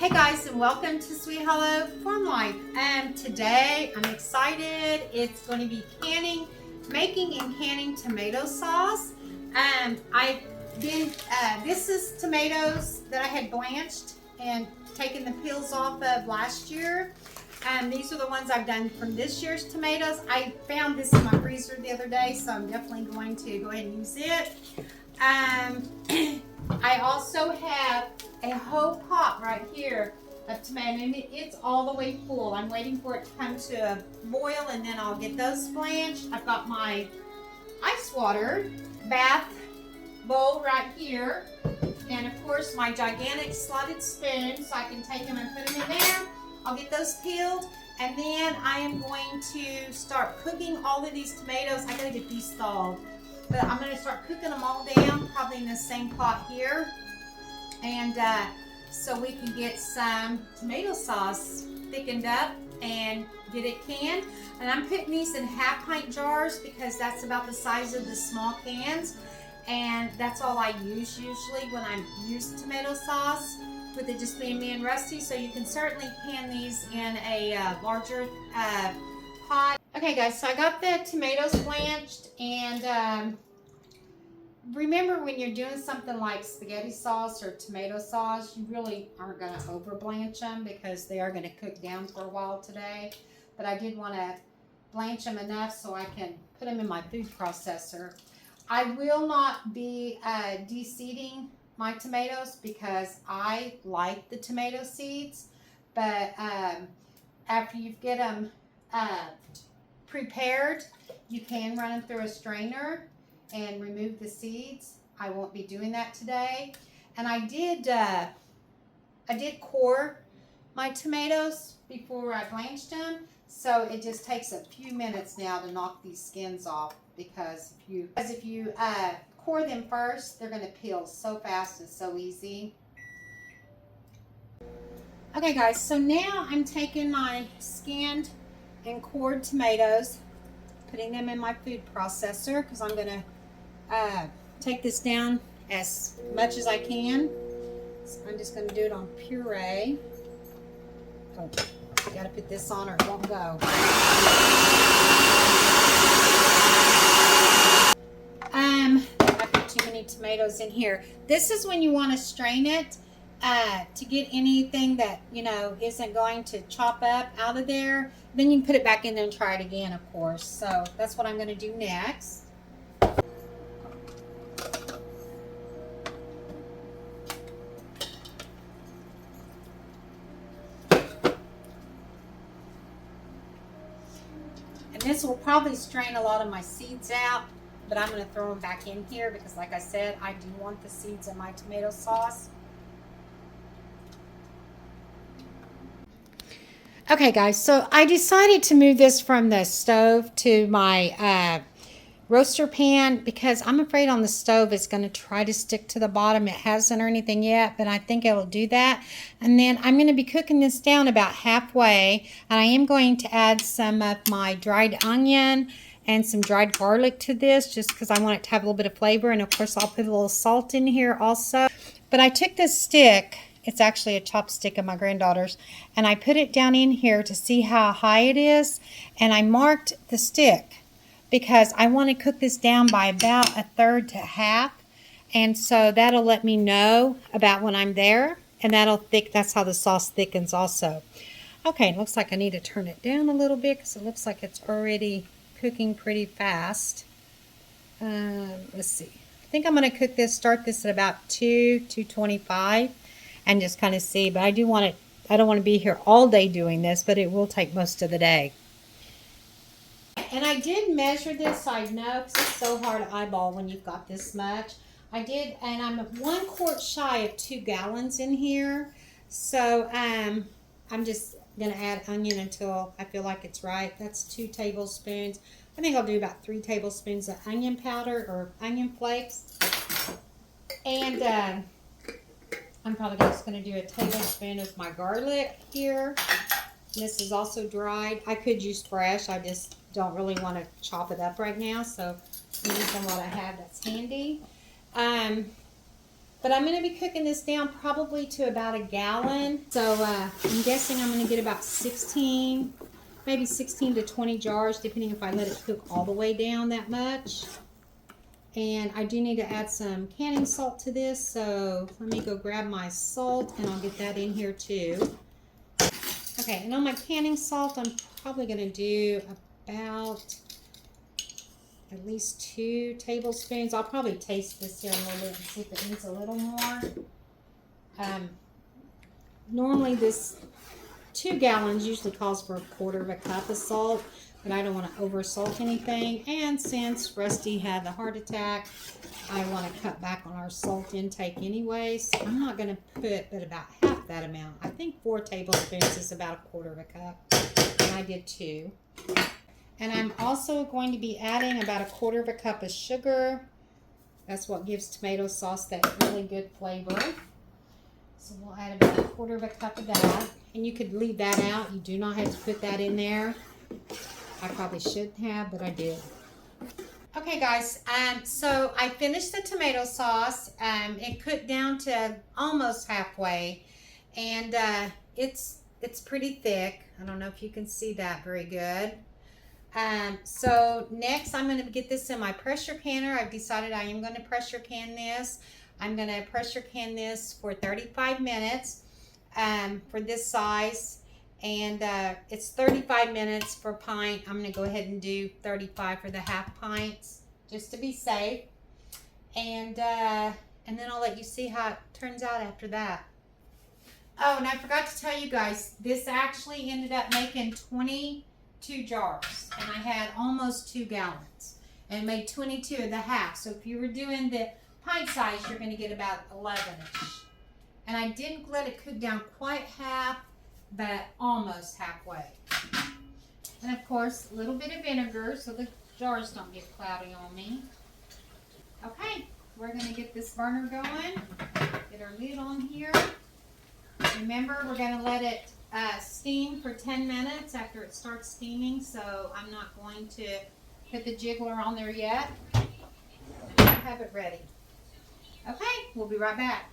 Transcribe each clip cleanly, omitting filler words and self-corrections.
Hey guys, and welcome to Sweet Hollow Farm Life. Today I'm excited. It's going to be making and canning tomato sauce. This is tomatoes that I had blanched and taken the peels off of last year. These are the ones I've done from this year's tomatoes. I found this in my freezer the other day, so I'm definitely going to go ahead and use it. I also have a whole pot right here of tomato, and it's all the way full. I'm waiting for it to come to a boil, and then I'll get those blanched. I've got my ice water bath bowl right here, and of course my gigantic slotted spoon, so I can take them and put them in there. I'll get those peeled, and then I am going to start cooking all of these tomatoes. I gotta get these thawed, but I'm gonna start cooking them all down, probably in the same pot here, and so we can get some tomato sauce thickened up and get it canned. And I'm putting these in half-pint jars because that's about the size of the small cans, and that's all I use usually when I use tomato sauce, with it just being me and Rusty. So you can certainly can these in a larger pot. Okay guys, so I got the tomatoes blanched, and remember, when you're doing something like spaghetti sauce or tomato sauce, you really aren't going to over blanch them because they are going to cook down for a while today. But I did want to blanch them enough so I can put them in my food processor. I will not be de-seeding my tomatoes because I like the tomato seeds. But after you get them prepared, you can run them through a strainer and remove the seeds. I won't be doing that today. And I did core my tomatoes before I blanched them, so it just takes a few minutes now to knock these skins off, because if you core them first, they're going to peel so fast and so easy. Okay guys, so now I'm taking my skinned and cored tomatoes, putting them in my food processor, because I'm going to take this down as much as I can. So I'm just going to do it on puree. Oh, got to put this on or it won't go. I put too many tomatoes in here. This is when you want to strain it to get anything that, you know, isn't going to chop up out of there. Then you can put it back in there and try it again, of course. So that's what I'm going to do next. This will probably strain a lot of my seeds out, but I'm going to throw them back in here because, like I said, I do want the seeds in my tomato sauce. Okay guys, so I decided to move this from the stove to my roaster pan because I'm afraid on the stove it's going to try to stick to the bottom. It hasn't or anything yet, but I think it'll do that. And then I'm going to be cooking this down about halfway, and I am going to add some of my dried onion and some dried garlic to this, just because I want it to have a little bit of flavor. And of course I'll put a little salt in here also. But I took this stick, it's actually a chopstick of my granddaughter's, and I put it down in here to see how high it is, and I marked the stick because I want to cook this down by about a third to half. And so that'll let me know about when I'm there. And that's how the sauce thickens also. Okay, it looks like I need to turn it down a little bit because it looks like it's already cooking pretty fast. Let's see. I think I'm going to start this at about 225 and just kind of see. But I don't want to be here all day doing this, but it will take most of the day. And I did measure this, so I know, because it's so hard to eyeball when you've got this much. I did, and I'm 1 quart shy of 2 gallons in here. So I'm just going to add onion until I feel like it's right. That's 2 tablespoons. I think I'll do about 3 tablespoons of onion powder or onion flakes. And I'm probably just going to do a tablespoon of my garlic here. This is also dried. I could use fresh. I just don't really want to chop it up right now, so I'm using what I have that's handy. But I'm going to be cooking this down probably to about a gallon. So I'm guessing I'm going to get about 16, maybe 16 to 20 jars, depending if I let it cook all the way down that much. And I do need to add some canning salt to this. So let me go grab my salt and I'll get that in here too. Okay, and on my canning salt, I'm probably going to do about at least 2 tablespoons. I'll probably taste this here a little bit and see if it needs a little more. Normally this 2 gallons usually calls for 1/4 cup of salt, but I don't want to over salt anything. And since Rusty had the heart attack, I want to cut back on our salt intake anyway. So I'm not going to put but about half that amount. I think 4 tablespoons is about 1/4 cup, and I did 2. And I'm also going to be adding about 1/4 cup of sugar. That's what gives tomato sauce that really good flavor. So we'll add about 1/4 cup of that. And you could leave that out. You do not have to put that in there. I probably shouldn't have, but I did. Okay, guys. So I finished the tomato sauce. It cooked down to almost halfway. And it's pretty thick. I don't know if you can see that very good. So next I'm going to get this in my pressure canner. I've decided I am going to pressure can this. I'm going to pressure can this for 35 minutes for this size. And it's 35 minutes for a pint. I'm going to go ahead and do 35 for the half pints just to be safe. And then I'll let you see how it turns out after that. Oh, and I forgot to tell you guys, this actually ended up making 22 jars, and I had almost 2 gallons and made 22 of the half. So if you were doing the pint size, you're going to get about 11-ish. And I didn't let it cook down quite half, but almost halfway. And of course, a little bit of vinegar so the jars don't get cloudy on me. Okay, we're going to get this burner going. Get our lid on here. Remember, we're going to let it steam for 10 minutes after it starts steaming, so I'm not going to put the jiggler on there yet. I have it ready. Okay, we'll be right back.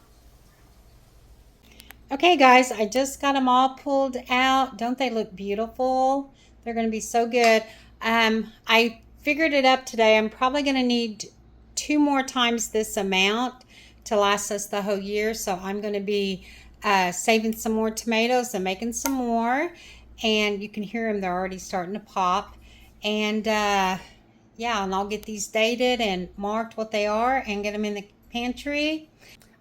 Okay, guys, I just got them all pulled out. Don't they look beautiful? They're going to be so good. I figured it up today. I'm probably going to need 2 more times this amount to last us the whole year, so I'm going to be saving some more tomatoes and making some more. And you can hear them, they're already starting to pop. And yeah, and I'll get these dated and marked what they are and get them in the pantry.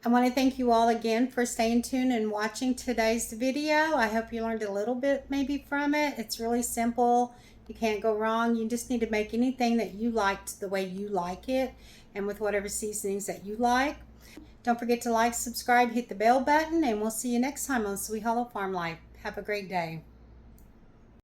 I want to thank you all again for staying tuned and watching today's video. I hope you learned a little bit maybe from it. It's really simple. You can't go wrong. You just need to make anything that you liked the way you like it and with whatever seasonings that you like. Don't forget to like, subscribe, hit the bell button, and we'll see you next time on Sweet Hollow Farm Life. Have a great day.